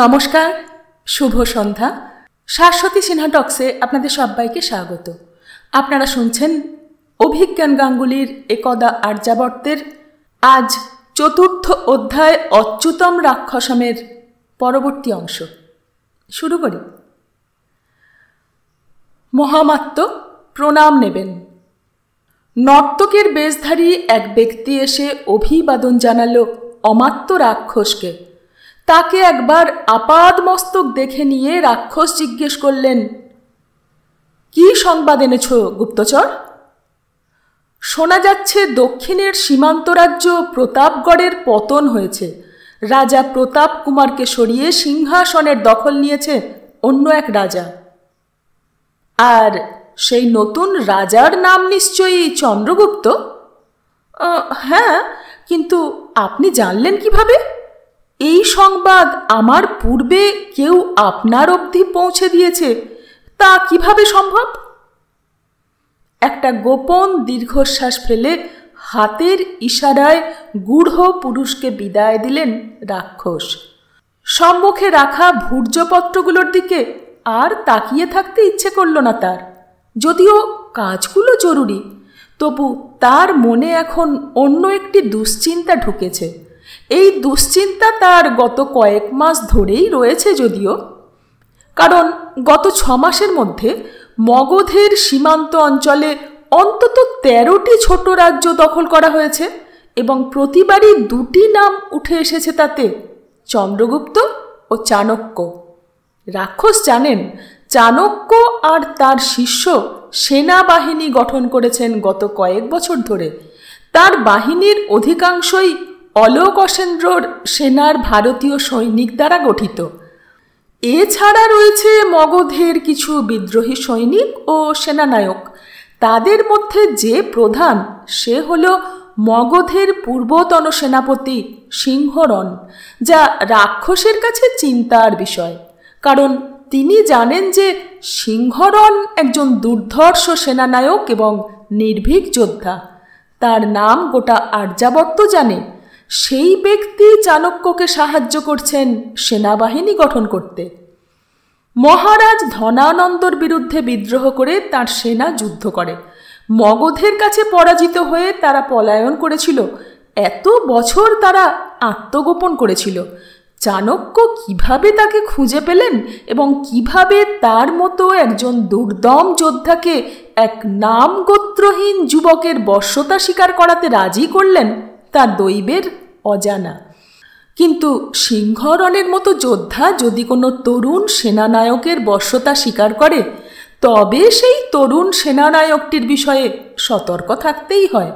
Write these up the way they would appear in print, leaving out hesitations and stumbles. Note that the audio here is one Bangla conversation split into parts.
নমস্কার, শুভ সন্ধ্যা। শাশ্বতী সিনহা টক্সে আপনাদের সবাইকে স্বাগত। আপনারা শুনছেন অভিজ্ঞান গাঙ্গুলির একদা আর্যাবর্তের আজ চতুর্থ অধ্যায় অচ্যুতম রাক্ষসমের পরবর্তী অংশ। শুরু করি। মহামাত্য প্রণাম নেবেন। নর্তকের বেশধারী এক ব্যক্তি এসে অভিবাদন জানালো অমাত্য রাক্ষসকে। তাকে একবার আপাদমস্তক দেখে নিয়ে রাক্ষস জিজ্ঞেস করলেন, কি সংবাদ এনেছ গুপ্তচর? শোনা যাচ্ছে দক্ষিণের সীমান্ত রাজ্য প্রতাপগড়ের পতন হয়েছে। রাজা প্রতাপ কুমারকে সরিয়ে সিংহাসনের দখল নিয়েছে অন্য এক রাজা। আর সেই নতুন রাজার নাম নিশ্চয়ই চন্দ্রগুপ্ত? হ্যাঁ, কিন্তু আপনি জানলেন কিভাবে? এই সংবাদ আমার পূর্বে কেউ আপনার অবধি পৌঁছে দিয়েছে, তা কিভাবে সম্ভব? একটা গোপন দীর্ঘশ্বাস ফেলে হাতের ইশারায় গূঢ় পুরুষকে বিদায় দিলেন রাক্ষস। সম্মুখে রাখা ভূর্জপত্রগুলোর দিকে আর তাকিয়ে থাকতে ইচ্ছে করল না তার। যদিও কাজগুলো জরুরি, তবু তার মনে এখন অন্য একটি দুশ্চিন্তা ঢুকেছে। এই দুশ্চিন্তা তার গত কয়েক মাস ধরেই রয়েছে যদিও, কারণ গত 6 মাসের মধ্যে মগধের সীমান্ত অঞ্চলে অন্তত 13টি ছোট রাজ্য দখল করা হয়েছে এবং প্রতিবারই 2টি নাম উঠে এসেছে তাতে, চন্দ্রগুপ্ত ও চাণক্য। রাক্ষস জানেন চাণক্য আর তার শিষ্য সেনাবাহিনী গঠন করেছেন গত কয়েক বছর ধরে। তার বাহিনীর অধিকাংশই অলোক অসেন্দ্রর সেনার ভারতীয় সৈনিক দ্বারা গঠিত। এছাড়া রয়েছে মগধের কিছু বিদ্রোহী সৈনিক ও সেনানায়ক। তাদের মধ্যে যে প্রধান সে হল মগধের পূর্বতন সেনাপতি সিংহরণ, যা রাক্ষসের কাছে চিন্তার বিষয়। কারণ তিনি জানেন যে সিংহরণ একজন দুর্ধর্ষ সেনানায়ক এবং নির্ভীক যোদ্ধা। তার নাম গোটা আর্যাবর্ত জানে। সেই ব্যক্তি চাণক্যকে সাহায্য করছেন সেনাবাহিনী গঠন করতে। মহারাজ ধনানন্দর বিরুদ্ধে বিদ্রোহ করে তার সেনা যুদ্ধ করে। মগধের কাছে পরাজিত হয়ে তারা পলায়ন করেছিল। এত বছর তারা আত্মগোপন করেছিল। চাণক্য কিভাবে তাকে খুঁজে পেলেন এবং কিভাবে তার মতো একজন দুর্দম যোদ্ধাকে এক নামগোত্রহীন যুবকের বশ্যতা স্বীকার করাতে রাজি করলেন তা দৈবের অজানা। কিন্তু সিংহরণের মতো যোদ্ধা যদি কোনো তরুণ সেনানায়কের বশ্যতা স্বীকার করে, তবে সেই তরুণ সেনানায়কটির বিষয়ে সতর্ক থাকতেই হয়।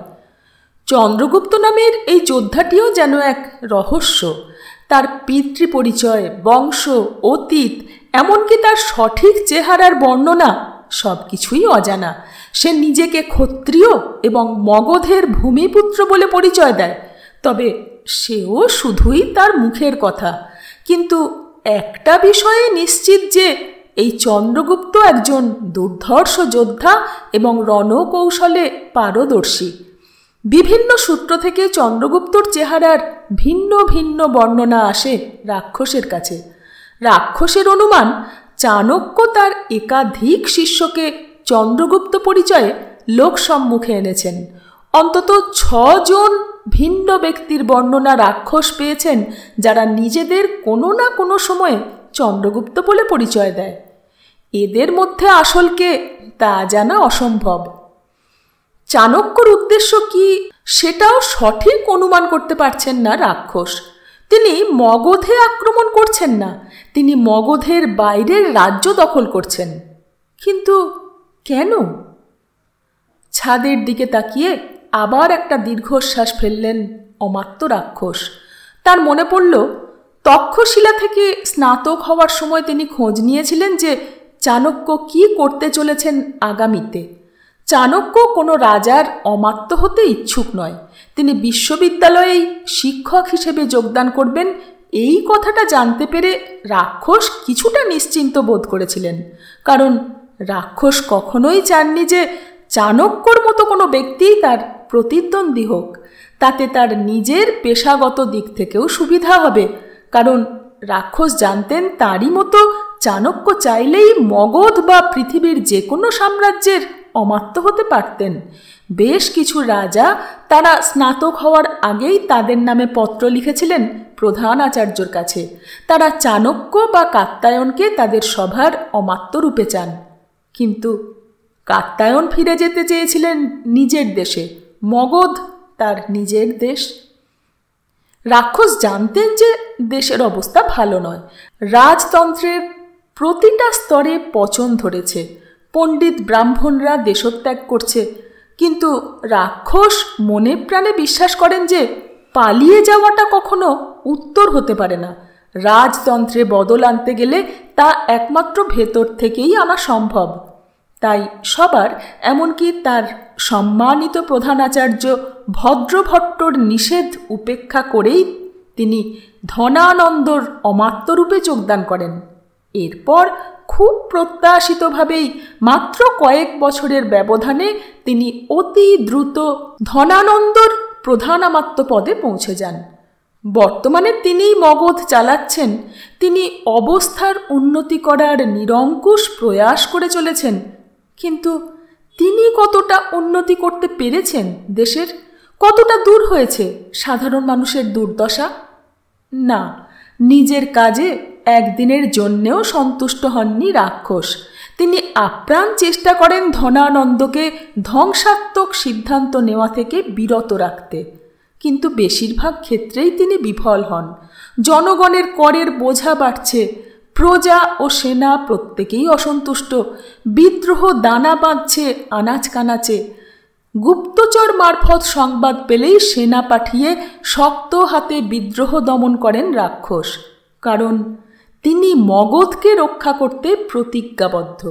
চন্দ্রগুপ্ত নামের এই যোদ্ধাটিও যেন এক রহস্য। তার পিতৃপরিচয়, বংশ, অতীত, এমনকি তার সঠিক চেহারার বর্ণনা সব কিছুই অজানা। সে নিজেকে ক্ষত্রিয় এবং মগধের ভূমিপুত্র বলে পরিচয় দেয়, তবে সেও শুধুই তার মুখের কথা। কিন্তু একটা বিষয়ে নিশ্চিত যে এই চন্দ্রগুপ্ত একজন দুর্ধর্ষ যোদ্ধা এবং রণকৌশলে পারদর্শী। বিভিন্ন সূত্র থেকে চন্দ্রগুপ্তর চেহারার ভিন্ন ভিন্ন বর্ণনা আসে রাক্ষসের কাছে। রাক্ষসের অনুমান চাণক্য তার একাধিক শিষ্যকে চন্দ্রগুপ্ত পরিচয়ে লোক সম্মুখে এনেছেন। অন্তত 6 জন ভিন্ন ব্যক্তির বর্ণনা রাক্ষস পেয়েছেন, যারা নিজেদের কোনো না কোনো সময়ে চন্দ্রগুপ্ত বলে পরিচয় দেয়। এদের মধ্যে আসলকে তা জানা অসম্ভব। চাণক্যর উদ্দেশ্য কি সেটাও সঠিক অনুমান করতে পারছেন না রাক্ষস। তিনি মগধে আক্রমণ করছেন না, তিনি মগধের বাইরের রাজ্য দখল করছেন। কিন্তু কেন? ছাদের দিকে তাকিয়ে আবার একটা দীর্ঘশ্বাস ফেললেন অমাত্য রাক্ষস। তার মনে পড়ল তক্ষশিলা থেকে স্নাতক হওয়ার সময় তিনি খোঁজ নিয়েছিলেন যে চাণক্য কি করতে চলেছেন আগামীতে। চাণক্য কোনো রাজার অমাত্য হতে ইচ্ছুক নয়। তিনি বিশ্ববিদ্যালয়েই শিক্ষক হিসেবে যোগদান করবেন, এই কথাটা জানতে পেরে রাক্ষস কিছুটা নিশ্চিন্ত বোধ করেছিলেন। কারণ রাক্ষস কখনোই চাননি যে চাণক্যর মতো কোনো ব্যক্তি তার প্রতিদ্বন্দ্বী হোক। তাতে তার নিজের পেশাগত দিক থেকেও সুবিধা হবে, কারণ রাক্ষস জানতেন তারই মতো চাণক্য চাইলেই মগধ বা পৃথিবীর যে কোনো সাম্রাজ্যের অমাত্য হতে পারতেন। বেশ কিছু রাজা তারা স্নাতক হওয়ার আগেই তাদের নামে পত্র লিখেছিলেন প্রধান আচার্যর কাছে। তারা চাণক্য বা কাত্যায়নকে তাদের সভার অমাত্য রূপে চান। কিন্তু কাত্যায়ন ফিরে যেতে চেয়েছিলেন নিজের দেশে, মগধ তার নিজের দেশ। রাক্ষস জানতেন যে দেশের অবস্থা ভালো নয়, রাজতন্ত্রের প্রতিটা স্তরে পচন ধরেছে, পণ্ডিত ব্রাহ্মণরা দেশত্যাগ করছে। কিন্তু রাক্ষস মনে প্রাণে বিশ্বাস করেন যে পালিয়ে যাওয়াটা কখনো উত্তর হতে পারে না। রাজতন্ত্রে বদল আনতে গেলে তা একমাত্র ভেতর থেকেই আনা সম্ভব। তাই সবার, এমনকি তার সম্মানিত প্রধানাচার্য ভদ্রভট্টর নিষেধ উপেক্ষা করেই তিনি ধনানন্দর অমাত্যরূপে যোগদান করেন। এরপর খুব প্রত্যাশিতভাবেই মাত্র কয়েক বছরের ব্যবধানে তিনি অতি দ্রুত ধনানন্দর প্রধান আমাত্য পদে পৌঁছে যান। বর্তমানে তিনিই মগধ চালাচ্ছেন। তিনি অবস্থার উন্নতি করার নিরঙ্কুশ প্রয়াস করে চলেছেন। কিন্তু তিনি কতটা উন্নতি করতে পেরেছেন দেশের? কতটা দূর হয়েছে সাধারণ মানুষের দুর্দশা? না, নিজের কাজে একদিনের জন্যেও সন্তুষ্ট হননি রাক্ষস। তিনি আপ্রাণ চেষ্টা করেন ধনানন্দকে ধ্বংসাত্মক সিদ্ধান্ত নেওয়া থেকে বিরত রাখতে। কিন্তু বেশিরভাগ ক্ষেত্রেই তিনি বিফল হন। জনগণের করের বোঝা বাড়ছে, প্রজা ও সেনা প্রত্যেকেই অসন্তুষ্ট। বিদ্রোহ দানা বাঁধছে আনাচ কানাচে। গুপ্তচর মারফত সংবাদ পেলেই সেনা পাঠিয়ে শক্ত হাতে বিদ্রোহ দমন করেন রাক্ষস, কারণ তিনি মগধকে রক্ষা করতে প্রতিজ্ঞাবদ্ধ।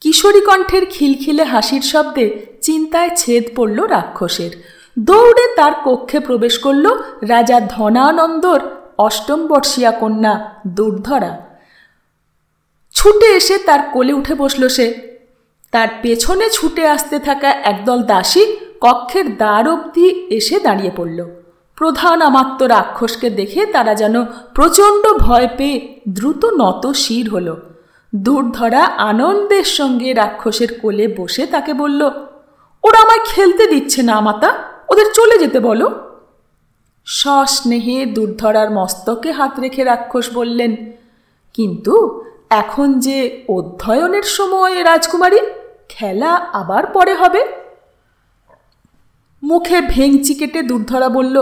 কিশোরী কণ্ঠের খিলখিলে হাসির শব্দে চিন্তায় ছেদ পড়ল রাক্ষসের। দৌড়ে তার কক্ষে প্রবেশ করল রাজা ধনানন্দর অষ্টম বর্ষীয়া কন্যা দুর্ধরা। ছুটে এসে তার কোলে উঠে বসল সে। তার পেছনে ছুটে আসতে থাকা একদল দাসী কক্ষের দ্বার অবধি এসে দাঁড়িয়ে পড়ল। প্রধান আমাত্য রাক্ষসকে দেখে তারা যেন প্রচণ্ড ভয় পেয়ে দ্রুত নত শির হল। দুর্ধরা আনন্দের সঙ্গে রাক্ষসের কোলে বসে তাকে বলল, ওরা আমায় খেলতে দিচ্ছে না মাতা, ওদের চলে যেতে বলো। সস্নেহে দুর্ধরার মস্তকে হাত রেখে রাক্ষস বললেন, কিন্তু এখন যে অধ্যয়নের সময় রাজকুমারী, খেলা আবার পরে হবে। মুখে ভেঙচি কেটে দুর্ধরা বলল,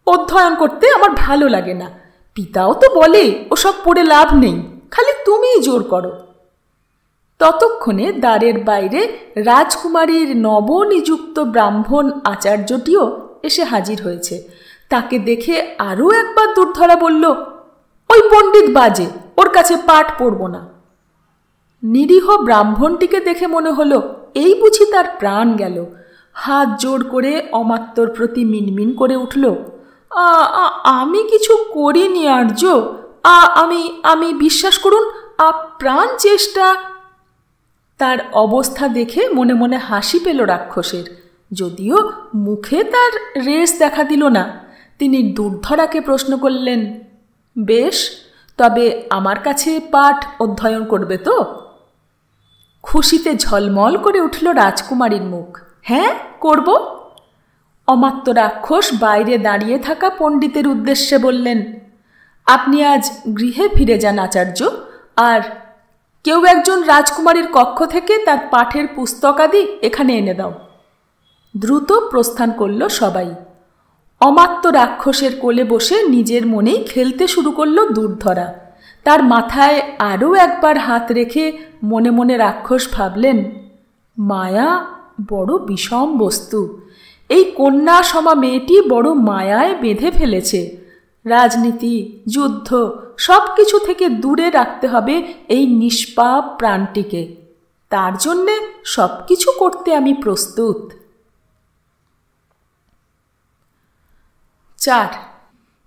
অধ্যয়ন করতে আমার ভালো লাগে না। পিতাও তো বলে ওসব পড়ে লাভ নেই, খালি তুমিই জোর করো। ততক্ষণে দ্বারের বাইরে রাজকুমারীর নবনিযুক্ত ব্রাহ্মণ আচার্যটিও এসে হাজির হয়েছে। তাকে দেখে আরও একবার দুর্ধরা বলল, ওই পণ্ডিত বাজে, ওর কাছে পাঠ পড়ব না। নিরীহ ব্রাহ্মণটিকে দেখে মনে হলো এই বুঝি তার প্রাণ গেল। হাত জোড় করে অমাত্যর প্রতি মিনমিন করে উঠল, আমি কিছু করিনি আর্য, আমি বিশ্বাস করুন প্রাণ চেষ্টা। তার অবস্থা দেখে মনে মনে হাসি পেল রাক্ষসের, যদিও মুখে তার রেশ দেখা দিল না। তিনি দুর্ধরাকে প্রশ্ন করলেন, বেশ, তবে আমার কাছে পাঠ অধ্যয়ন করবে তো? খুশিতে ঝলমল করে উঠল রাজকুমারীর মুখ। হ্যাঁ, করব। অমাত্য রাক্ষস বাইরে দাঁড়িয়ে থাকা পণ্ডিতের উদ্দেশ্যে বললেন, আপনি আজ গৃহে ফিরে যান আচার্য, আর কেউ একজন রাজকুমারীর কক্ষ থেকে তার পাঠের পুস্তকাদি এখানে এনে দাও। দ্রুত প্রস্থান করল সবাই। অমাত্য রাক্ষসের কোলে বসে নিজের মনেই খেলতে শুরু করল দুর্ধরা। তার মাথায় আরও একবার হাত রেখে মনে মনে রাক্ষস ভাবলেন, মায়া বড় বিষম বস্তু। এই কন্যা সমা মেয়েটি বড় মায়ায় বেঁধে ফেলেছে। রাজনীতি, যুদ্ধ সব কিছু থেকে দূরে রাখতে হবে এই নিষ্পাপ প্রাণটিকে। তার জন্যে সব কিছু করতে আমি প্রস্তুত। 4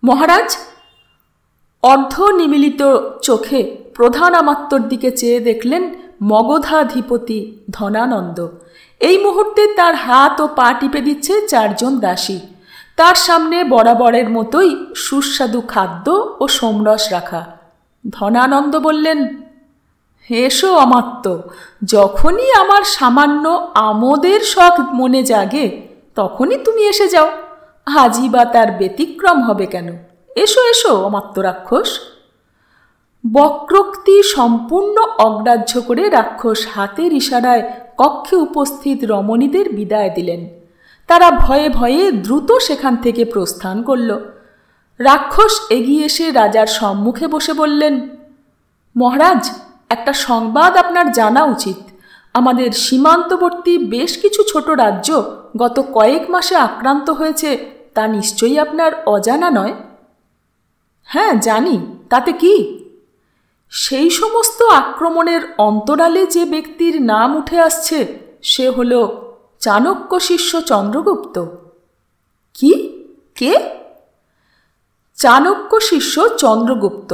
মহারাজ অর্ধনিমিলিত চোখে প্রধান আমাত্যর দিকে চেয়ে দেখলেন মগধাধিপতি ধনানন্দ। এই মুহূর্তে তার হাত ও পা টিপে দিচ্ছে 4 জন দাসী। তার সামনে বরাবরের মতোই সুস্বাদু খাদ্য ও সোমরস রাখা। ধনানন্দ বললেন, এসো অমাত্য, যখনই আমার সামান্য আমোদের শখ মনে জাগে তখনই তুমি এসে যাও, আজই বা তার ব্যতিক্রম হবে কেন? এসো এসো অমাত্য রাক্ষস। বক্রোক্তি সম্পূর্ণ অগ্রাহ্য করে রাক্ষস হাতের ইশারায় কক্ষে উপস্থিত রমণীদের বিদায় দিলেন। তারা ভয়ে ভয়ে দ্রুত সেখান থেকে প্রস্থান করল। রাক্ষস এগিয়ে এসে রাজার সম্মুখে বসে বললেন, মহারাজ, একটা সংবাদ আপনার জানা উচিত। আমাদের সীমান্তবর্তী বেশ কিছু ছোট রাজ্য গত কয়েক মাসে আক্রান্ত হয়েছে, তা নিশ্চয়ই আপনার অজানা নয়। হ্যাঁ জানি, তাতে কি? সেই সমস্ত আক্রমণের অন্তরালে যে ব্যক্তির নাম উঠে আসছে সে হল চাণক্য শিষ্য চন্দ্রগুপ্ত। কি? কে? চাণক্য শিষ্য চন্দ্রগুপ্ত।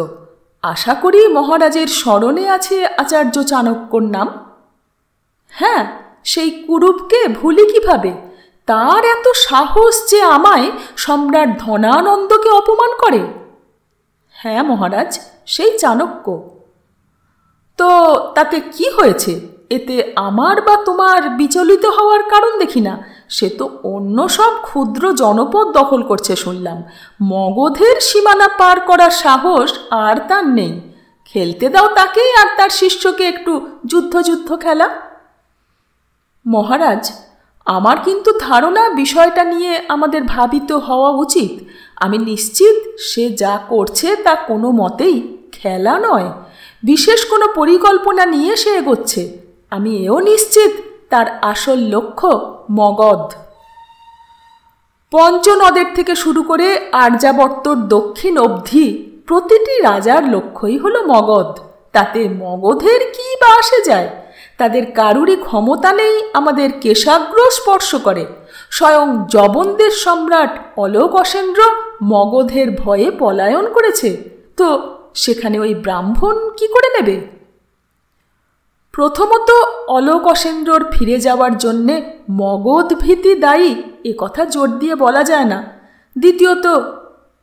আশা করি মহারাজের স্মরণে আছে আচার্য চাণক্যর নাম। হ্যাঁ, সেই কুরূপকে ভুলি কিভাবে? তার এত সাহস যে আমায়, সম্রাট ধনানন্দকে অপমান করে। হ্যাঁ মহারাজ, সেই চাণক্য। তো তাতে কি হয়েছে? এতে আমার বা তোমার বিচলিত হওয়ার কারণ দেখি না। সে তো অন্য সব ক্ষুদ্র জনপদ দখল করছে শুনলাম। মগধের সীমানা পার করার সাহস আর তার নেই। খেলতে দাও তাকে আর তার শিষ্যকে একটু যুদ্ধ খেলা। মহারাজ, আমার কিন্তু ধারণা বিষয়টা নিয়ে আমাদের ভাবিত হওয়া উচিত। আমি নিশ্চিত সে যা করছে তা কোনো মতেই খেলা নয়, বিশেষ কোনো পরিকল্পনা নিয়ে সে এগোচ্ছে। আমি এও নিশ্চিত তার আসল লক্ষ্য মগধ। পঞ্চনদের থেকে শুরু করে আর্যাবর্তর দক্ষিণ অবধি প্রতিটি রাজার লক্ষ্যই হলো মগধ। তাতে মগধের কি বা আসে যায়? তাদের কারুরই ক্ষমতা নেই আমাদের কেশাগ্র স্পর্শ করে। স্বয়ং যবনদের সম্রাট অলোক অসেন্দ্র মগধের ভয়ে পলায়ন করেছে, তো সেখানে ওই ব্রাহ্মণ কি করে নেবে? প্রথমত অলোক অসেন্দ্রর ফিরে যাওয়ার জন্যে মগধ ভীতি দায়ী, এ কথা জোর দিয়ে বলা যায় না। দ্বিতীয়ত,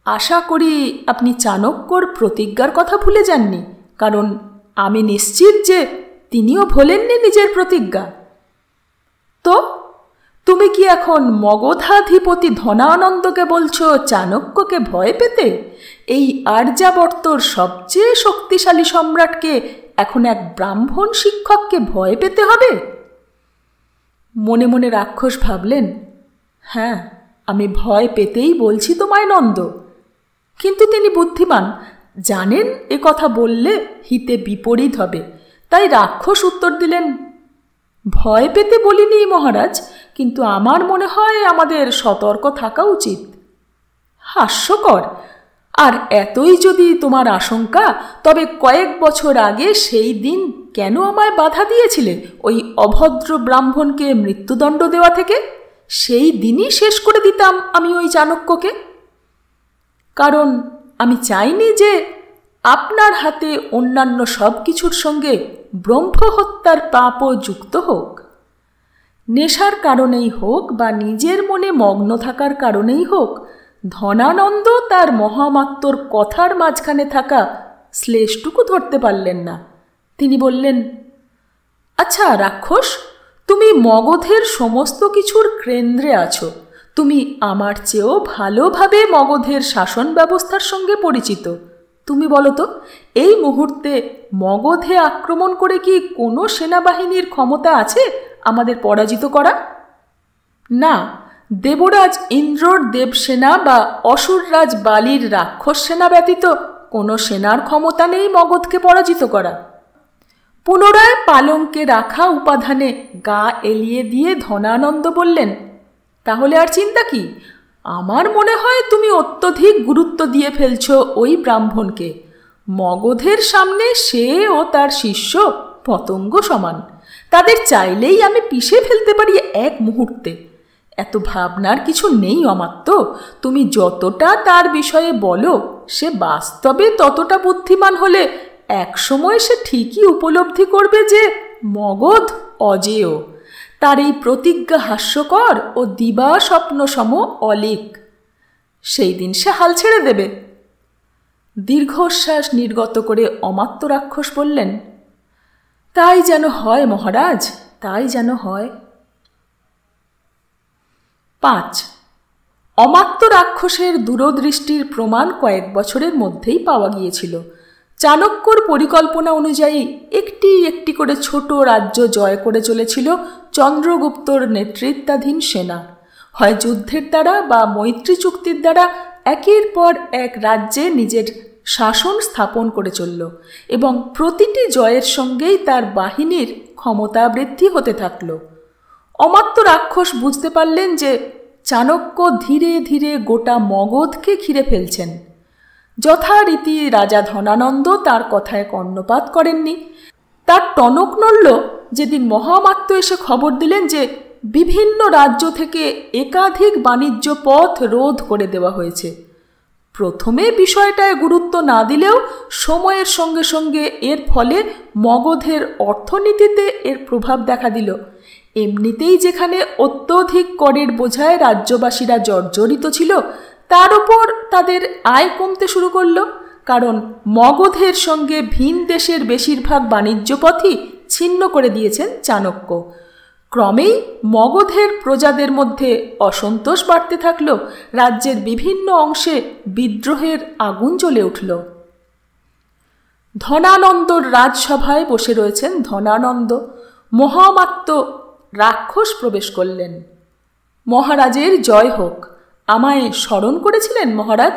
আশা করি আপনি চাণক্যর প্রতিজ্ঞার কথা ভুলে যাননি, কারণ আমি নিশ্চিত যে তিনিও ভোলেননি নিজের প্রতিজ্ঞা। তো তুমি কি এখন মগধাধিপতি ধনানন্দকে বলছো চাণক্যকে ভয় পেতে? এই আর্যাবর্তর সবচেয়ে শক্তিশালী সম্রাটকে এখন এক ব্রাহ্মণ শিক্ষককে ভয় পেতে হবে? মনে মনে রাক্ষস ভাবলেন, হ্যাঁ, আমি ভয় পেতেই বলছি তোমায় নন্দ। কিন্তু তিনি বুদ্ধিমান, জানেন এ কথা বললে হিতে বিপরীত হবে। তাই রাক্ষস উত্তর দিলেন, ভয় পেতে বলিনি মহারাজ, কিন্তু আমার মনে হয় আমাদের সতর্ক থাকা উচিত। হাস্যকর! আর এতই যদি তোমার আশঙ্কা, তবে কয়েক বছর আগে সেই দিন কেন আমায় বাধা দিয়েছিলে ওই অভদ্র ব্রাহ্মণকে মৃত্যুদণ্ড দেওয়া থেকে? সেই দিনই শেষ করে দিতাম আমি ওই চাণক্যকে। কারণ আমি চাইনি যে আপনার হাতে অন্যান্য সব কিছুর সঙ্গে ব্রহ্মহত্যার পাপও যুক্ত হোক। নেশার কারণেই হোক বা নিজের মনে মগ্ন থাকার কারণেই হোক, ধনানন্দ তার মহামাত্মর কথার মাঝখানে থাকা শ্লেষটুকু ধরতে পারলেন না। তিনি বললেন, আচ্ছা রাক্ষস, তুমি মগধের সমস্ত কিছুর কেন্দ্রে আছো। তুমি আমার চেয়েও ভালোভাবে মগধের শাসন ব্যবস্থার সঙ্গে পরিচিত। তুমি বলো তো, এই মুহূর্তে মগধে আক্রমণ করে কি কোনো সেনাবাহিনীর ক্ষমতা আছে আমাদের পরাজিত করা? না, দেবরাজ ইন্দ্রর দেবসেনা বা অসুররাজ বালির রাক্ষস সেনা ব্যতীত কোনো সেনার ক্ষমতা নেই মগধকে পরাজিত করা। পুনরায় পালঙ্কে রাখা উপাধানে গা এলিয়ে দিয়ে ধনানন্দ বললেন, তাহলে আর চিন্তা কি? আমার মনে হয় তুমি অত্যধিক গুরুত্ব দিয়ে ফেলছ ওই ব্রাহ্মণকে। মগধের সামনে সে ও তার শিষ্য পতঙ্গ সমান। তাদের চাইলেই আমি পিষে ফেলতে পারি এক মুহূর্তে। এত ভাবনার কিছু নেই অমাত্য। তুমি যতটা তার বিষয়ে বলো, সে বাস্তবে ততটা বুদ্ধিমান হলে একসময় সে ঠিকই উপলব্ধি করবে যে মগধ অজেয়। তার এই প্রতিজ্ঞা হাস্যকর ও দিবা স্বপ্ন সম অলিক। সেই দিন সে হাল ছেড়ে দেবে। দীর্ঘশ্বাস নির্গত করে অমাত্য রাক্ষস বললেন, তাই যেন হয় মহারাজ, তাই যেন হয়। 5. অমাত্য রাক্ষসের দূরদৃষ্টির প্রমাণ কয়েক বছরের মধ্যেই পাওয়া গিয়েছিল। চাণক্যর পরিকল্পনা অনুযায়ী একটি একটি করে ছোট রাজ্য জয় করে চলেছিল চন্দ্রগুপ্তর নেতৃত্বাধীন সেনা। হয় যুদ্ধের দ্বারা বা মৈত্রী চুক্তির দ্বারা একের পর এক রাজ্যে নিজের শাসন স্থাপন করে চলল এবং প্রতিটি জয়ের সঙ্গেই তার বাহিনীর ক্ষমতা বৃদ্ধি হতে থাকল। অমাত্য রাক্ষস বুঝতে পারলেন যে চাণক্য ধীরে ধীরে গোটা মগধকে ঘিরে ফেলছেন। যথারীতি রাজা ধনানন্দ তার কথায় কর্ণপাত করেননি। তার টনক নড়ল যেদিন মহামাত্য এসে খবর দিলেন যে বিভিন্ন রাজ্য থেকে একাধিক বাণিজ্য পথ রোধ করে দেওয়া হয়েছে। প্রথমে বিষয়টায় গুরুত্ব না দিলেও সময়ের সঙ্গে সঙ্গে এর ফলে মগধের অর্থনীতিতে এর প্রভাব দেখা দিল। এমনিতেই যেখানে অত্যধিক করের বোঝায় রাজ্যবাসীরা জর্জরিত ছিল, তার উপর তাদের আয় কমতে শুরু করল, কারণ মগধের সঙ্গে ভিন দেশের বেশিরভাগ বাণিজ্য পথই ছিন্ন করে দিয়েছেন চাণক্য। ক্রমেই মগধের প্রজাদের মধ্যে অসন্তোষ বাড়তে থাকল। রাজ্যের বিভিন্ন অংশে বিদ্রোহের আগুন জ্বলে উঠল। ধনানন্দর রাজসভায় বসে রয়েছেন ধনানন্দ। মহামাত্য রাক্ষস প্রবেশ করলেন। মহারাজের জয় হোক, আমায় স্মরণ করেছিলেন মহারাজ?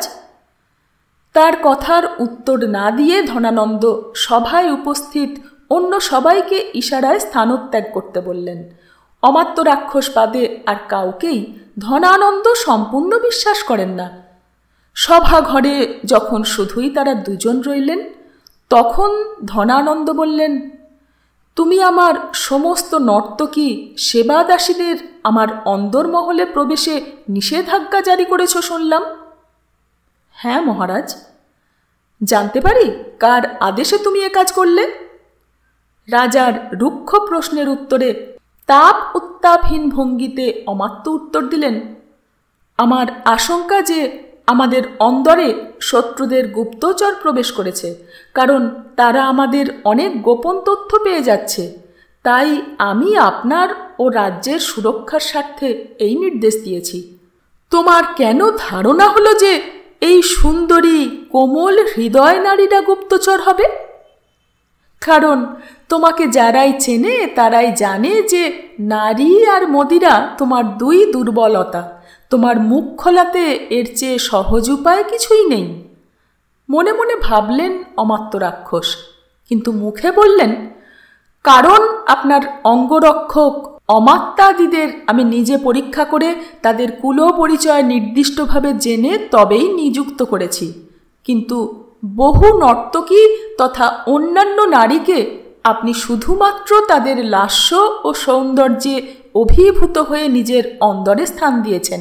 তার কথার উত্তর না দিয়ে ধনানন্দ সভায় উপস্থিত অন্য সবাইকে ইশারায় স্থানত্যাগ করতে বললেন। অমাত্য রাক্ষস বাদে আর কাউকেই ধনানন্দ সম্পূর্ণ বিশ্বাস করেন না। সভাঘরে যখন শুধুই তারা দুজন রইলেন, তখন ধনানন্দ বললেন, তুমি আমার সমস্ত নর্তকী সেবাদাসীদের আমার অন্দরমহলে প্রবেশে নিষেধাজ্ঞা জারি করেছ শুনলাম। হ্যাঁ মহারাজ। জানতে পারি কার আদেশে তুমি এ কাজ করলে? রাজার রুক্ষ প্রশ্নের উত্তরে তাপ উত্তাপহীন ভঙ্গিতে অমাত্য উত্তর দিলেন, আমার আশঙ্কা যে আমাদের অন্দরে শত্রুদের গুপ্তচর প্রবেশ করেছে, কারণ তারা আমাদের অনেক গোপন তথ্য পেয়ে যাচ্ছে। তাই আমি আপনার ও রাজ্যের সুরক্ষার স্বার্থে এই নির্দেশ দিয়েছি। তোমার কেন ধারণা হলো যে এই সুন্দরী কোমল হৃদয় নারীরা গুপ্তচর হবে? কারণ তোমাকে যারাই চেনে তারাই জানে যে নারী আর মদিরা তোমার দুই দুর্বলতা। তোমার মুখ খোলাতে এর চেয়ে সহজ উপায় কিছুই নেই। মনে মনে ভাবলেন অমাত্য রাক্ষস, কিন্তু মুখে বললেন, কারণ আপনার অঙ্গরক্ষক অমাত্যাদিদের আমি নিজে পরীক্ষা করে তাদের কুল পরিচয় নির্দিষ্টভাবে জেনে তবেই নিযুক্ত করেছি। কিন্তু বহু নর্তকী তথা অন্যান্য নারীকে আপনি শুধুমাত্র তাদের লাস্য ও সৌন্দর্যে অভিভূত হয়ে নিজের অন্দরে স্থান দিয়েছেন।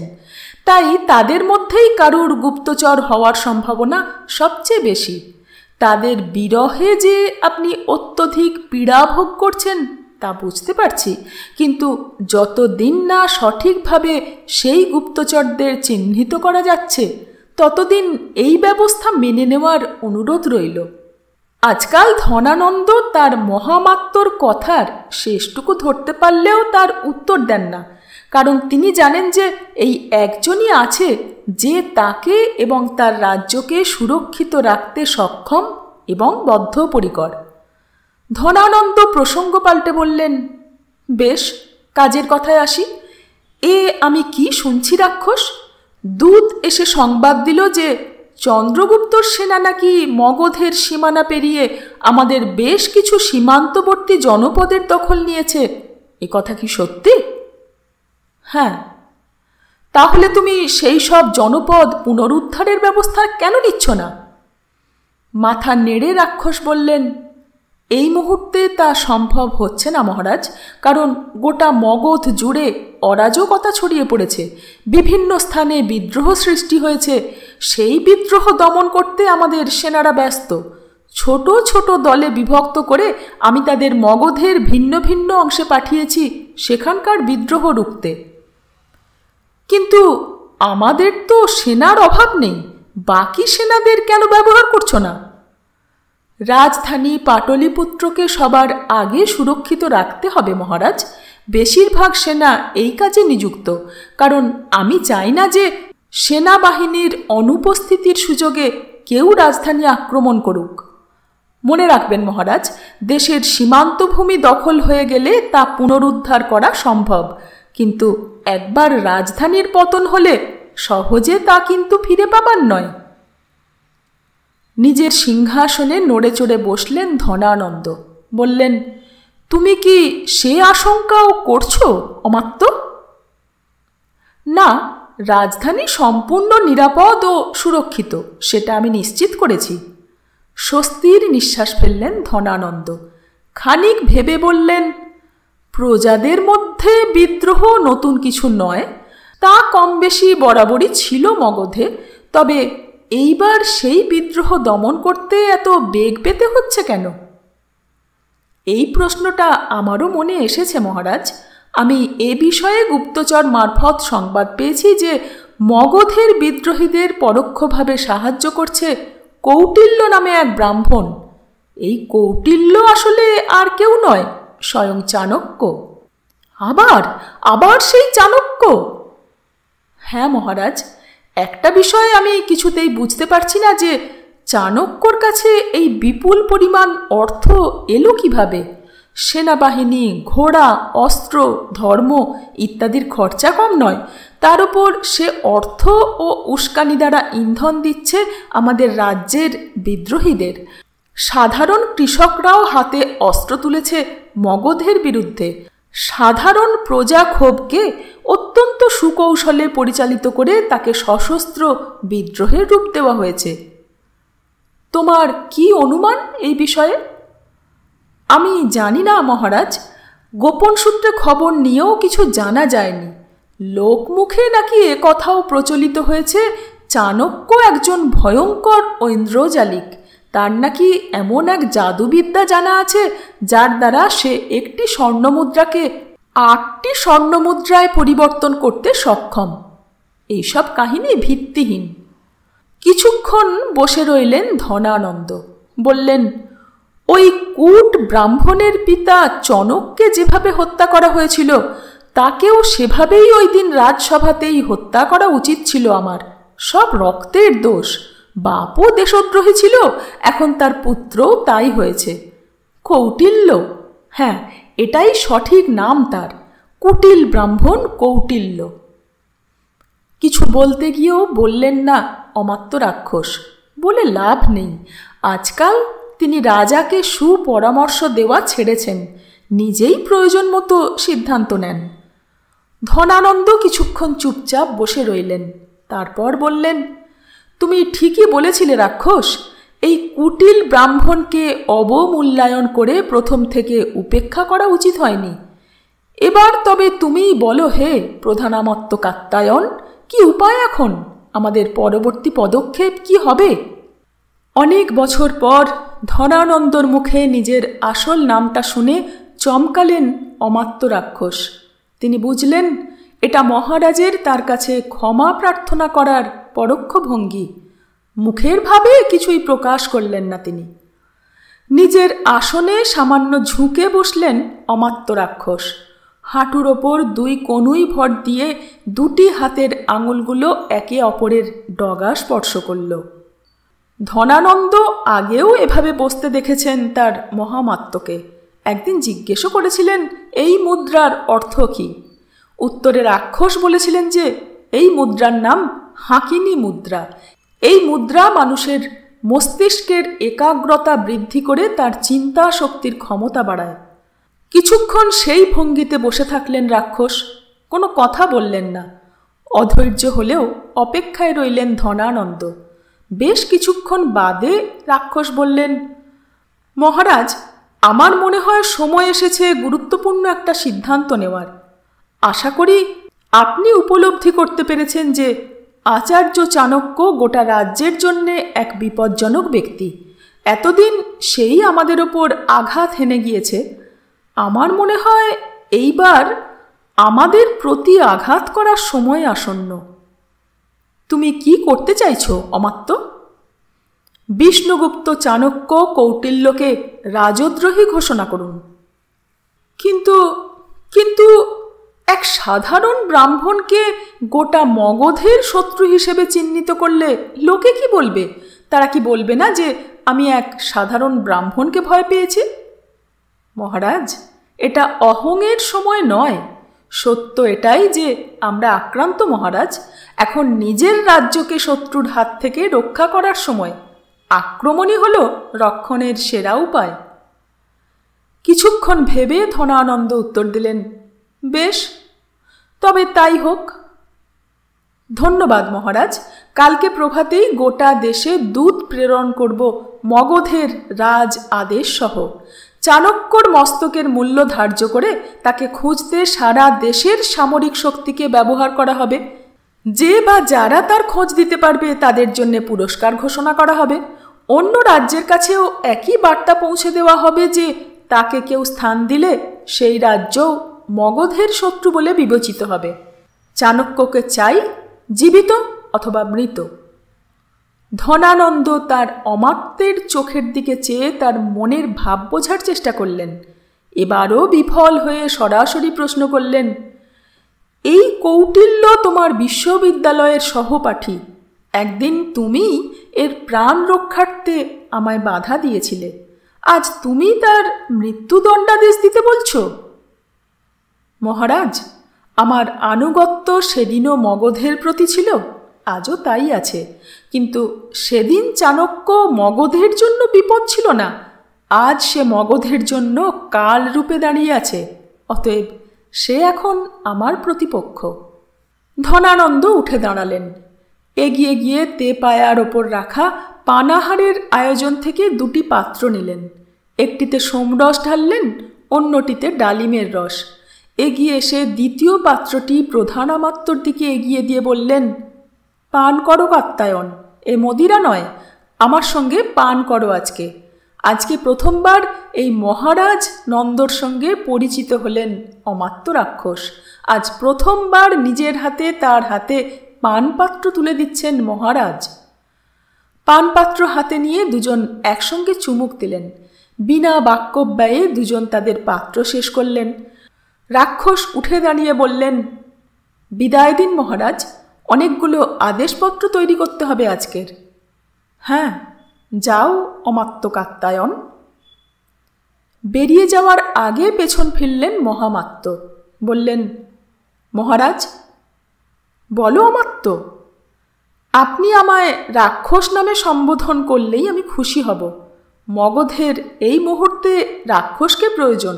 তাই তাদের মধ্যেই কারুর গুপ্তচর হওয়ার সম্ভাবনা সবচেয়ে বেশি। তাদের বিরহে যে আপনি অত্যধিক পীড়া ভোগ করছেন তা বুঝতে পারছি, কিন্তু যতদিন না সঠিকভাবে সেই গুপ্তচরদের চিহ্নিত করা যাচ্ছে ততদিন এই ব্যবস্থা মেনে নেওয়ার অনুরোধ রইল। আজকাল ধনানন্দ তার মহামাত্যর কথার শেষটুকু ধরতে পারলেও তার উত্তর দেন না, কারণ তিনি জানেন যে এই একজনই আছে যে তাকে এবং তার রাজ্যকে সুরক্ষিত রাখতে সক্ষম এবং বদ্ধপরিকর। ধনানন্দ প্রসঙ্গ পাল্টে বললেন, বেশ, কাজের কথায় আসি। আমি কি শুনছি রাক্ষস? দূত এসে সংবাদ দিল যে চন্দ্রগুপ্তর সেনা নাকি মগধের সীমানা পেরিয়ে আমাদের বেশ কিছু সীমান্তবর্তী জনপদের দখল নিয়েছে। এ কথা কি সত্যি? হ্যাঁ। তাহলে তুমি সেই সব জনপদ পুনরুদ্ধারের ব্যবস্থা কেন নিচ্ছ না? মাথা নেড়ে রাক্ষস বললেন, এই মুহূর্তে তা সম্ভব হচ্ছে না মহারাজ, কারণ গোটা মগধ জুড়ে অরাজকতা ছড়িয়ে পড়েছে। বিভিন্ন স্থানে বিদ্রোহ সৃষ্টি হয়েছে। সেই বিদ্রোহ দমন করতে আমাদের সেনারা ব্যস্ত। ছোট ছোট দলে বিভক্ত করে আমি তাদের মগধের ভিন্ন ভিন্ন অংশে পাঠিয়েছি সেখানকার বিদ্রোহ রুখতে। কিন্তু আমাদের তো সেনার অভাব নেই, বাকি সেনাদের কেন ব্যবহার করছো না? রাজধানী পাটলিপুত্রকে সবার আগে সুরক্ষিত রাখতে হবে মহারাজ। বেশিরভাগ সেনা এই কাজে নিযুক্ত, কারণ আমি চাই না যে সেনাবাহিনীর অনুপস্থিতির সুযোগে কেউ রাজধানী আক্রমণ করুক। মনে রাখবেন মহারাজ, দেশের সীমান্তভূমি দখল হয়ে গেলে তা পুনরুদ্ধার করা সম্ভব, কিন্তু একবার রাজধানীর পতন হলে সহজে তা কিন্তু ফিরে পাবার নয়। নিজের সিংহাসনে নড়ে চড়ে বসলেন ধনানন্দ। বললেন, তুমি কি সে আশঙ্কাও করছো অমাত্য? না, রাজধানী সম্পূর্ণ নিরাপদ ও সুরক্ষিত, সেটা আমি নিশ্চিত করেছি। স্বস্তির নিঃশ্বাস ফেললেন ধনানন্দ। খানিক ভেবে বললেন, প্রজাদের মধ্যে বিদ্রোহ নতুন কিছু নয়, তা কম বেশি বরাবরই ছিল মগধে, তবে এইবার সেই বিদ্রোহ দমন করতে এত বেগ পেতে হচ্ছে কেন? এই প্রশ্নটা আমারও মনে এসেছে মহারাজ। আমি এ বিষয়ে গুপ্তচর মারফত সংবাদ পেয়েছি যে মগধের বিদ্রোহীদের পরোক্ষভাবে সাহায্য করছে কৌটিল্য নামে এক ব্রাহ্মণ। এই কৌটিল্য আসলে আর কেউ নয়, স্বয়ং চাণক্য। আবার আবার সেই চাণক্য? হ্যাঁ মহারাজ, একটা বিষয় আমি কিছুতেই বুঝতে পারছি না যে চাণক্যর কাছে এই বিপুল পরিমাণ অর্থ এলো কিভাবে। সেনাবাহিনী, ঘোড়া, অস্ত্র, ধর্ম ইত্যাদির খরচা কম নয়, তার উপর সে অর্থ ও উস্কানি দ্বারা ইন্ধন দিচ্ছে আমাদের রাজ্যের বিদ্রোহীদের। সাধারণ কৃষকরাও হাতে অস্ত্র তুলেছে মগধের বিরুদ্ধে। সাধারণ প্রজা ক্ষোভকে অত্যন্ত সুকৌশলে পরিচালিত করে তাকে সশস্ত্র বিদ্রোহের রূপ দেওয়া হয়েছে। তোমার কি অনুমান এই বিষয়ে? আমি জানি না মহারাজ, গোপন সূত্রে খবর নিয়েও কিছু জানা যায়নি। লোকমুখে নাকি এ কথাও প্রচলিত হয়েছে চাণক্য একজন ভয়ঙ্কর ঐন্দ্রজালিক। তার নাকি এমন এক জাদুবিদ্যা জানা আছে যার দ্বারা সে একটি স্বর্ণমুদ্রাকে 8টি স্বর্ণমুদ্রায় পরিবর্তন করতে সক্ষম। এইসব কাহিনী ভিত্তিহীন। কিছুক্ষণ বসে রইলেন ধনানন্দ। বললেন, ওই কূট ব্রাহ্মণের পিতা চনককে যেভাবে হত্যা করা হয়েছিল তাকেও সেভাবেই ওই দিন রাজসভাতেই হত্যা করা উচিত ছিল আমার। সব রক্তের দোষ। বাপও দেশদ্রোহী ছিল, এখন তার পুত্রও তাই হয়েছে। কৌটিল্য, হ্যাঁ এটাই সঠিক নাম তার, কুটিল ব্রাহ্মণ কৌটিল্য। কিছু বলতে গিয়েও বললেন না অমাত্য রাক্ষস। বলে লাভ নেই, আজকাল তিনি রাজাকে সুপরামর্শ দেওয়া ছেড়েছেন, নিজেই প্রয়োজন মতো সিদ্ধান্ত নেন। ধনানন্দ কিছুক্ষণ চুপচাপ বসে রইলেন, তারপর বললেন, তুমি ঠিকই বলেছিলে রাক্ষস, এই কুটিল ব্রাহ্মণকে অবমূল্যায়ন করে প্রথম থেকে উপেক্ষা করা উচিত হয়নি। এবার তবে তুমিই বলো হে প্রধানামত্ত কাত্যায়ন, কি উপায় এখন? আমাদের পরবর্তী পদক্ষেপ কি হবে? অনেক বছর পর ধনানন্দর মুখে নিজের আসল নামটা শুনে চমকালেন অমাত্য রাক্ষস। তিনি বুঝলেন এটা মহারাজের তার কাছে ক্ষমা প্রার্থনা করার পরোক্ষ ভঙ্গি। মুখের ভাবে কিছুই প্রকাশ করলেন না তিনি। নিজের আসনে সামান্য ঝুঁকে বসলেন অমাত্য রাক্ষস। হাঁটুর ওপর 2 কনুই ভর দিয়ে 2টি হাতের আঙুলগুলো একে অপরের ডগা স্পর্শ করল। ধনানন্দ আগেও এভাবে বসতে দেখেছেন তার মহামাত্যকে। একদিন জিজ্ঞেসও করেছিলেন এই মুদ্রার অর্থ কী। উত্তরে রাক্ষস বলেছিলেন যে এই মুদ্রার নাম হাঁকিনি মুদ্রা। এই মুদ্রা মানুষের মস্তিষ্কের একাগ্রতা বৃদ্ধি করে তার চিন্তা শক্তির ক্ষমতা বাড়ায়। কিছুক্ষণ সেই ভঙ্গিতে বসে থাকলেন রাক্ষস, কোনো কথা বললেন না। অধৈর্য হলেও অপেক্ষায় রইলেন ধনানন্দ। বেশ কিছুক্ষণ বাদে রাক্ষস বললেন, মহারাজ, আমার মনে হয় সময় এসেছে গুরুত্বপূর্ণ একটা সিদ্ধান্ত নেওয়ার। আশা করি আপনি উপলব্ধি করতে পেরেছেন যে আচার্য চাণক্য গোটা রাজ্যের জন্যে এক বিপজ্জনক ব্যক্তি। এতদিন সেই আমাদের ওপর আঘাত হেনে গিয়েছে। আমার মনে হয় এইবার আমাদের প্রতি আঘাত করার সময় আসন্ন। তুমি কি করতে চাইছো অমাত্য? বিষ্ণুগুপ্ত চাণক্য কৌটিল্যকে রাজদ্রোহী ঘোষণা করুন। কিন্তু কিন্তু এক সাধারণ ব্রাহ্মণকে গোটা মগধের শত্রু হিসেবে চিহ্নিত করলে লোকে কি বলবে? তারা কি বলবে না যে আমি এক সাধারণ ব্রাহ্মণকে ভয় পেয়েছি? মহারাজ, এটা অহংয়ের সময় নয়। সত্য এটাই যে আমরা আক্রান্ত মহারাজ। এখন নিজের রাজ্যকে শত্রুর হাত থেকে রক্ষা করার সময়। আক্রমণই হল রক্ষণের সেরা উপায়। কিছুক্ষণ ভেবে ধনানন্দ উত্তর দিলেন, বেশ, তবে তাই হোক। ধন্যবাদ মহারাজ। কালকে প্রভাতেই গোটা দেশে দূত প্রেরণ করব মগধের রাজ আদেশ সহ। চাণক্যর মস্তকের মূল্য ধার্য করে তাকে খুঁজতে সারা দেশের সামরিক শক্তিকে ব্যবহার করা হবে। যে বা যারা তার খোঁজ দিতে পারবে তাদের জন্য পুরস্কার ঘোষণা করা হবে। অন্য রাজ্যের কাছেও একই বার্তা পৌঁছে দেওয়া হবে যে তাকে কেউ স্থান দিলে সেই রাজ্যও মগধের শত্রু বলে বিবেচিত হবে। চাণক্যকে চাই, জীবিত অথবা মৃত। ধনানন্দ তার অমাত্যের চোখের দিকে চেয়ে তার মনের ভাব বোঝার চেষ্টা করলেন। এবারও বিফল হয়ে সরাসরি প্রশ্ন করলেন, এই কৌটিল্য তোমার বিশ্ববিদ্যালয়ের সহপাঠী। একদিন তুমি এর প্রাণ রক্ষার্থে আমায় বাধা দিয়েছিলে। আজ তুমি তার মৃত্যুদণ্ডাদেশ দিতে বলছো? মহারাজ, আমার আনুগত্য সেদিনও মগধের প্রতি ছিল, আজও তাই আছে। কিন্তু সেদিন চাণক্য মগধের জন্য বিপদ ছিল না, আজ সে মগধের জন্য কাল রূপে দাঁড়িয়ে আছে। অতএব সে এখন আমার প্রতিপক্ষ। ধনানন্দ উঠে দাঁড়ালেন। এগিয়ে গিয়ে তেপায়ার ওপর রাখা পানাহারের আয়োজন থেকে দুটি পাত্র নিলেন। একটিতে সোমরস ঢাললেন, অন্যটিতে ডালিমের রস। এগিয়ে এসে দ্বিতীয় পাত্রটি প্রধান আমাত্যর দিকে এগিয়ে দিয়ে বললেন, পান করো কাত্যায়ন, এ মদিরা নয়, আমার সঙ্গে পান করো আজকে। আজকে প্রথমবার এই মহারাজ নন্দর সঙ্গে পরিচিত হলেন অমাত্য রাক্ষস। আজ প্রথমবার নিজের হাতে তার হাতে পানপাত্র তুলে দিচ্ছেন মহারাজ। পানপাত্র হাতে নিয়ে দুজন একসঙ্গে চুমুক দিলেন। বিনা বাক্যব্যয়ে দুজন তাদের পাত্র শেষ করলেন। রাক্ষস উঠে দাঁড়িয়ে বললেন, বিদায় দিন মহারাজ, অনেকগুলো আদেশপত্র তৈরি করতে হবে আজকের। হ্যাঁ, যাও অমাত্য কাত্যায়ন। বেরিয়ে যাওয়ার আগে পেছন ফিরলেন মহামাত্য। বললেন, মহারাজ। বলো অমাত্য। আপনি আমায় রাক্ষস নামে সম্বোধন করলেই আমি খুশি হব। মগধের এই মুহূর্তে রাক্ষসকে প্রয়োজন।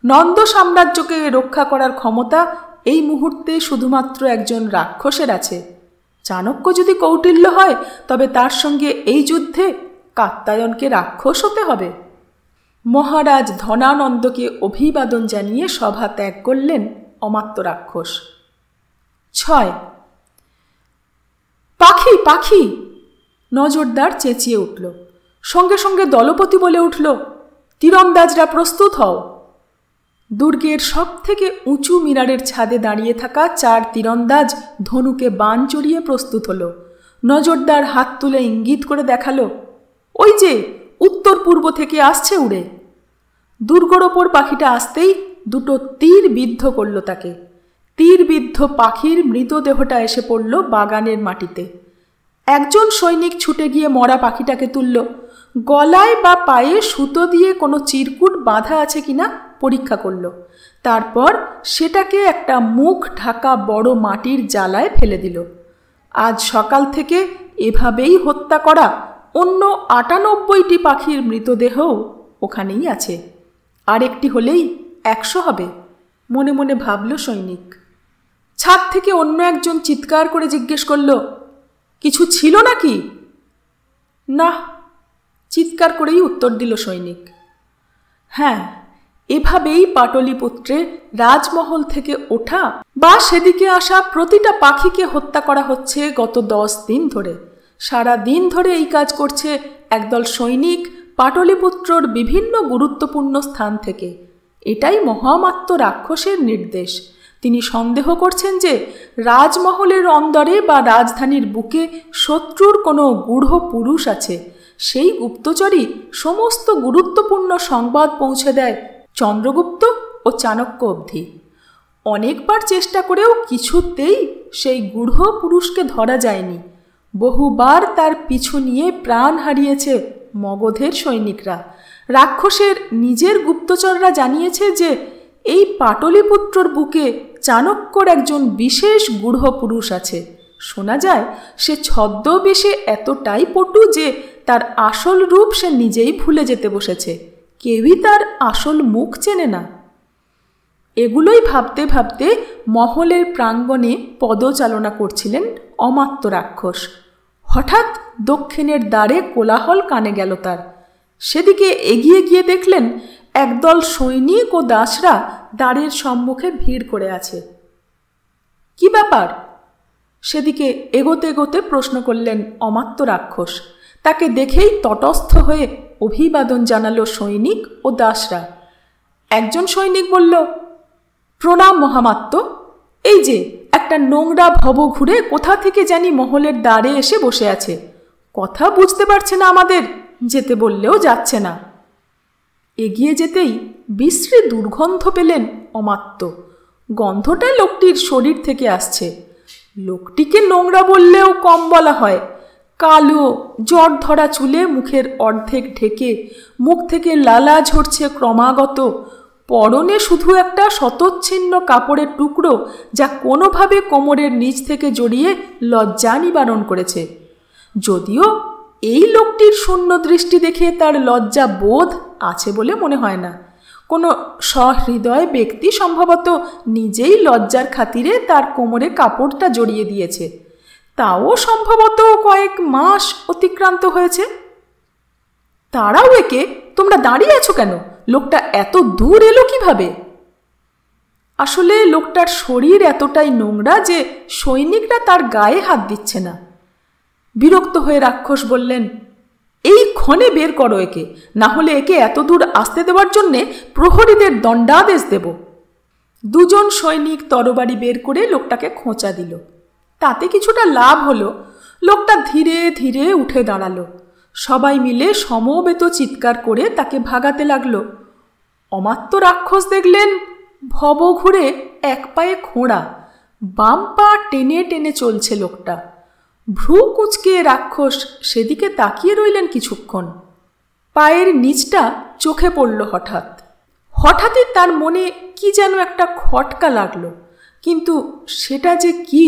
নন্দ সাম্রাজ্যকে রক্ষা করার ক্ষমতা এই মুহূর্তে শুধুমাত্র একজন রাক্ষসের আছে। চাণক্য যদি কৌটিল্য হয় তবে তার সঙ্গে এই যুদ্ধে কাত্যায়নকে রাক্ষস হতে হবে। মহারাজ ধনানন্দকে অভিবাদন জানিয়ে সভা ত্যাগ করলেন অমাত্য রাক্ষস। 6 পাখি পাখি, নজরদার চেঁচিয়ে উঠল। সঙ্গে সঙ্গে দলপতি বলে উঠল, তীরন্দাজরা প্রস্তুত হও। দুর্গের সব থেকে উঁচু মিনারের ছাদে দাঁড়িয়ে থাকা 4 তীরন্দাজ ধনুকে বাণ চড়িয়ে প্রস্তুত হলো। নজরদার হাত তুলে ইঙ্গিত করে দেখালো, ওই যে উত্তর পূর্ব থেকে আসছে উড়ে। দুর্গর ওপর পাখিটা আসতেই দুটো তীর বিদ্ধ করল তাকে। তীরবিদ্ধ পাখির মৃতদেহটা এসে পড়ল বাগানের মাটিতে। একজন সৈনিক ছুটে গিয়ে মরা পাখিটাকে তুলল। গলায় বা পায়ে সুতো দিয়ে কোনো চিরকুট বাঁধা আছে কিনা পরীক্ষা করল। তারপর সেটাকে একটা মুখ ঢাকা বড় মাটির জালায় ফেলে দিল। আজ সকাল থেকে এভাবেই হত্যা করা অন্য 98টি পাখির মৃতদেহও ওখানেই আছে। আর একটি হলেই 100 হবে, মনে মনে ভাবল সৈনিক। ছাদ থেকে অন্য একজন চিৎকার করে জিজ্ঞেস করল, কিছু ছিল নাকি? না, চিৎকার করেই উত্তর দিল সৈনিক। হ্যাঁ, এভাবেই পাটলিপুত্রে রাজমহল থেকে ওঠা বা সেদিকে আসা প্রতিটা পাখিকে হত্যা করা হচ্ছে গত 10 দিন ধরে। সারা দিন ধরে এই কাজ করছে একদল সৈনিক পাটলিপুত্রর বিভিন্ন গুরুত্বপূর্ণ স্থান থেকে। এটাই মহামাত্য রাক্ষসের নির্দেশ। তিনি সন্দেহ করছেন যে রাজমহলের অন্দরে বা রাজধানীর বুকে শত্রুর কোনো গূঢ় পুরুষ আছে। সেই গুপ্তচরই সমস্ত গুরুত্বপূর্ণ সংবাদ পৌঁছে দেয় চন্দ্রগুপ্ত ও চাণক্য অবধি। অনেকবার চেষ্টা করেও কিছুতেই সেই গূঢ় পুরুষকে ধরা যায়নি। বহুবার তার পিছু নিয়ে প্রাণ হারিয়েছে মগধের সৈনিকরা। রাক্ষসের নিজের গুপ্তচররা জানিয়েছে যে এই পাটলিপুত্রর বুকে চাণক্যর একজন বিশেষ গূঢ় পুরুষ আছে। শোনা যায় সে ছদ্মবেশে এতটাই পটু যে তার আসল রূপ সে নিজেই ভুলে যেতে বসেছে। কেউই তার আসল মুখ চেনে না। এগুলোই ভাবতে ভাবতে মহলের প্রাঙ্গণে পদচালনা করছিলেন অমাত্য রাক্ষস। হঠাৎ দক্ষিণের দ্বারে কোলাহল কানে গেল তার। সেদিকে এগিয়ে গিয়ে দেখলেন একদল সৈনিক ও দাসরা দ্বারের সম্মুখে ভিড় করে আছে। কি ব্যাপার? সেদিকে এগোতে এগোতে প্রশ্ন করলেন অমাত্য রাক্ষস। তাকে দেখেই তটস্থ হয়ে অভিবাদন জানালো সৈনিক ও দাসরা। একজন সৈনিক বলল, প্রণাম মহামাত্য। এই যে একটা নোংরা ভব ঘুরে কোথা থেকে জানি মহলের দ্বারে এসে বসে আছে। কথা বুঝতে পারছে না আমাদের, যেতে বললেও যাচ্ছে না। এগিয়ে যেতেই বিশ্রী দুর্গন্ধ পেলেন অমাত্য। গন্ধটা লোকটির শরীর থেকে আসছে। লোকটিকে নোংরা বললেও কম বলা হয়। কালো জ্বর ধরা চুলে মুখের অর্ধেক ঢেকে, মুখ থেকে লালা ঝরছে ক্রমাগত। পরনে শুধু একটা শতচ্ছিন্ন কাপড়ের টুকরো, যা কোনোভাবে কোমরের নিচ থেকে জড়িয়ে লজ্জা নিবারণ করেছে। যদিও এই লোকটির শূন্য দৃষ্টি দেখে তার লজ্জা বোধ আছে বলে মনে হয় না। কোনো সহৃদয় ব্যক্তি সম্ভবত নিজেই লজ্জার খাতিরে তার কোমরে কাপড়টা জড়িয়ে দিয়েছে। তাও সম্ভবত কয়েক মাস অতিক্রান্ত হয়েছে। তারাও একে, তোমরা দাঁড়িয়ে আছো কেন? লোকটা এত দূর এলো কিভাবে? আসলে লোকটার শরীর এতটাই নোংরা যে সৈনিকরা তার গায়ে হাত দিচ্ছে না। বিরক্ত হয়ে রাক্ষস বললেন, এই ক্ষণে বের করো একে, না হলে একে এত দূর আসতে দেওয়ার জন্যে প্রহরীদের দণ্ডাদেশ দেব। দুজন সৈনিক তরবারি বের করে লোকটাকে খোঁচা দিল। তাতে কিছুটা লাভ হলো। লোকটা ধীরে ধীরে উঠে দাঁড়ালো। সবাই মিলে সমবেত চিৎকার করে তাকে ভাগাতে লাগলো। অমাত্য রাক্ষস দেখলেন ভব ঘুরে এক পায়ে খোঁড়া, বাম পা টেনে টেনে চলছে লোকটা। ভ্রু কুঁচকে রাক্ষস সেদিকে তাকিয়ে রইলেন কিছুক্ষণ। পায়ের নিচটা চোখে পড়ল হঠাৎই তার মনে কি যেন একটা খটকা লাগলো। কিন্তু সেটা যে কি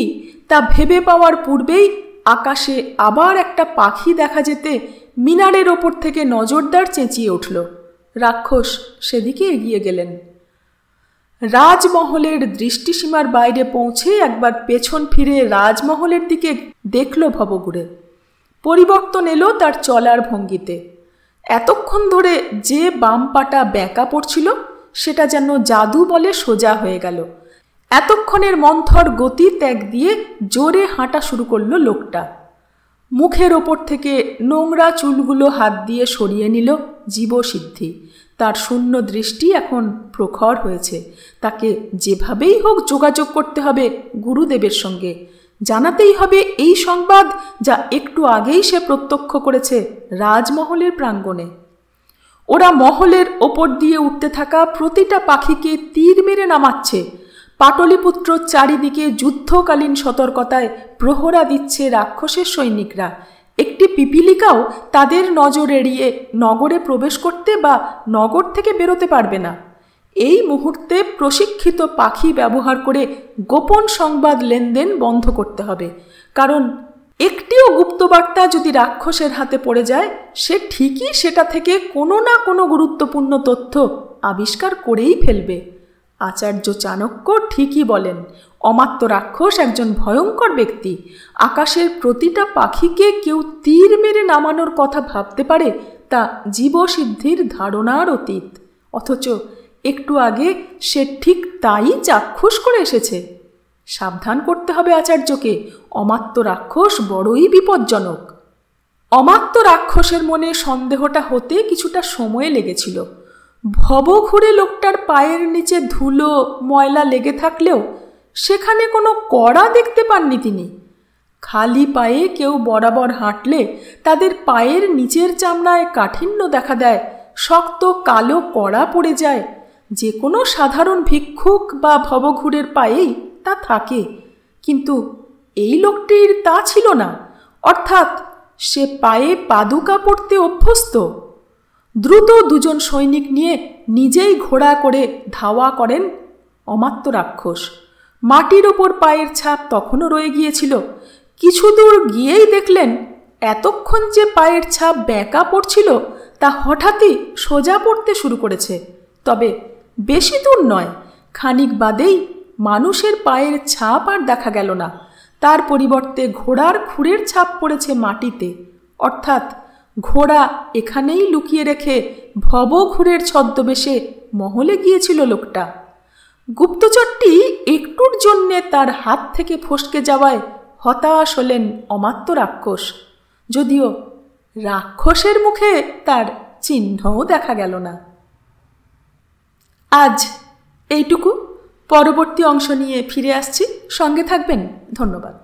তা ভেবে পাওয়ার পূর্বেই আকাশে আবার একটা পাখি দেখা যেতে মিনারের ওপর থেকে নজরদার চেঁচিয়ে উঠল। রাক্ষস সেদিকে এগিয়ে গেলেন। রাজমহলের দৃষ্টিসীমার বাইরে পৌঁছে একবার পেছন ফিরে রাজমহলের দিকে দেখল ভবঘুরে। পরিবর্তন এলো তার চলার ভঙ্গিতে। এতক্ষণ ধরে যে বাম পাটা বেঁকা পড়ছিল সেটা যেন জাদু বলে সোজা হয়ে গেল। এতক্ষণের মন্থর গতি ত্যাগ দিয়ে জোরে হাঁটা শুরু করলো লোকটা। মুখের ওপর থেকে নোংরা চুলগুলো হাত দিয়ে সরিয়ে নিল জীবসিদ্ধি। তার শূন্য দৃষ্টি এখন প্রখর হয়েছে। তাকে যেভাবেই হোক যোগাযোগ করতে হবে গুরুদেবের সঙ্গে। জানাতেই হবে এই সংবাদ যা একটু আগেই সে প্রত্যক্ষ করেছে রাজমহলের প্রাঙ্গণে। ওরা মহলের ওপর দিয়ে উঠতে থাকা প্রতিটা পাখিকে তীর মেরে নামাচ্ছে। পাটলিপুত্র চারিদিকে যুদ্ধকালীন সতর্কতায় প্রহরা দিচ্ছে রাক্ষসের সৈনিকরা। একটি পিপিলিকাও তাদের নজর এড়িয়ে নগরে প্রবেশ করতে বা নগর থেকে বেরোতে পারবে না। এই মুহূর্তে প্রশিক্ষিত পাখি ব্যবহার করে গোপন সংবাদ লেনদেন বন্ধ করতে হবে। কারণ একটিও গুপ্তবার্তা যদি রাক্ষসের হাতে পড়ে যায়, সে ঠিকই সেটা থেকে কোনো না কোনো গুরুত্বপূর্ণ তথ্য আবিষ্কার করেই ফেলবে। আচার্য চাণক্য ঠিকই বলেন, অমাত্য রাক্ষস একজন ভয়ঙ্কর ব্যক্তি। আকাশের প্রতিটা পাখিকে কেউ তীর মেরে নামানোর কথা ভাবতে পারে তা জীবসিদ্ধির ধারণার অতীত। অথচ একটু আগে সে ঠিক তাই চাক্ষুষ করে এসেছে। সাবধান করতে হবে আচার্যকে। অমাত্য রাক্ষস বড়ই বিপজ্জনক। অমাত্য রাক্ষসের মনে সন্দেহটা হতে কিছুটা সময় লেগেছিল। ভবঘুরে লোকটার পায়ের নিচে ধুলো ময়লা লেগে থাকলেও সেখানে কোনো কড়া দেখতে পাননি তিনি। খালি পায়ে কেউ বরাবর হাঁটলে তাদের পায়ের নিচের চামড়ায় কাঠিন্য দেখা দেয়, শক্ত কালো কড়া পড়ে যায়। যে কোনো সাধারণ ভিক্ষুক বা ভবঘুরের পায়েই তা থাকে, কিন্তু এই লোকটির তা ছিল না। অর্থাৎ সে পায়ে পাদুকা পড়তে অভ্যস্ত। দ্রুত দুজন সৈনিক নিয়ে নিজেই ঘোড়া করে ধাওয়া করেন অমাত্য রাক্ষস। মাটির ওপর পায়ের ছাপ তখনও রয়ে গিয়েছিল। কিছু দূর গিয়েই দেখলেন এতক্ষণ যে পায়ের ছাপ বেঁকা পড়ছিল তা হঠাৎই সোজা পড়তে শুরু করেছে। তবে বেশি দূর নয়, খানিক বাদেই মানুষের পায়ের ছাপ আর দেখা গেল না। তার পরিবর্তে ঘোড়ার খুরের ছাপ পড়েছে মাটিতে। অর্থাৎ ঘোড়া এখানেই লুকিয়ে রেখে ভবঘুরের ছদ্মবেশে মহলে গিয়েছিল লোকটা। গুপ্তচরটি একটুর জন্যে তার হাত থেকে ফসকে যাওয়ায় হতাশ হলেন অমাত্য রাক্ষস, যদিও রাক্ষসের মুখে তার চিহ্নও দেখা গেল না। আজ এইটুকু। পরবর্তী অংশ নিয়ে ফিরে আসছি, সঙ্গে থাকবেন। ধন্যবাদ।